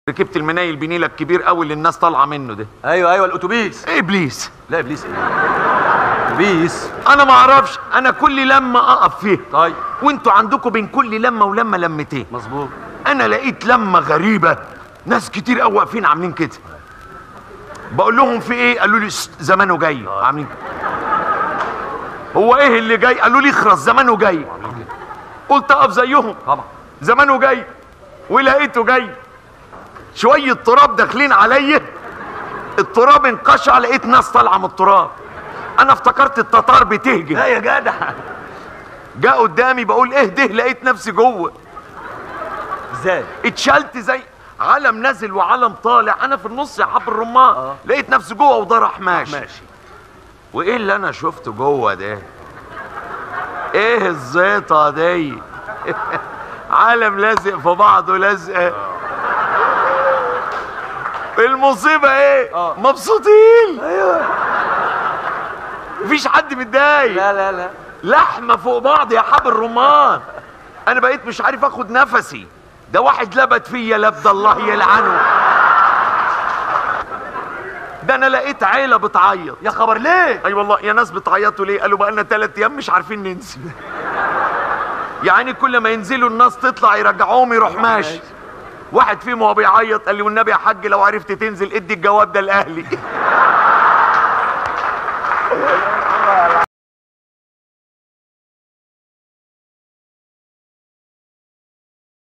ركبت المنايل بنيلة الكبير قوي اللي الناس طالعه منه ده. ايوه الاتوبيس. ايه ابليس؟ لا ابليس ايه؟ اتوبيس. انا ما اعرفش، انا كل لما اقف فيه. طيب وانتوا عندكم بين كل لمه ولمه لمتين. مظبوط. انا لقيت لمه غريبه، ناس كتير قوي واقفين عاملين كده. بقول لهم في ايه؟ قالوا لي زمانه جاي. عاملين كده. هو ايه اللي جاي؟ قالوا لي اخرس زمانه جاي. قلت اقف زيهم طبعا زمانه جاي، ولقيته جاي. شويه تراب داخلين عليا، التراب انقشع، لقيت ناس طالعه من التراب. انا افتكرت التتار بتهجم. لا يا جدع. جاء قدامي بقول ايه ده، لقيت نفسي جوه. ازاي؟ اتشلت زي علم نازل وعلم طالع، انا في النص يا حب الرمان. لقيت نفسي جوه وده راح ماشي. وايه اللي انا شفته جوه ده؟ ايه الزيطه دي؟ عالم لازق في بعضه لازقه. المصيبه ايه؟ مبسوطين. ايوه مفيش حد متضايق. لا لحمه فوق بعض يا حب الرمان. انا بقيت مش عارف اخد نفسي. ده واحد لبت فيا لبد الله يلعنه. ده انا لقيت عيله بتعيط. يا خبر ليه؟ اي والله يا ناس بتعيطوا ليه؟ قالوا بقالنا 3 ايام مش عارفين ننزل. يعني كل ما ينزلوا الناس تطلع يرجعوهم يروح ماشي. واحد فيهم وهو بيعيط قال لي والنبي يا حاج لو عرفت تنزل ادي الجواب ده لاهلي.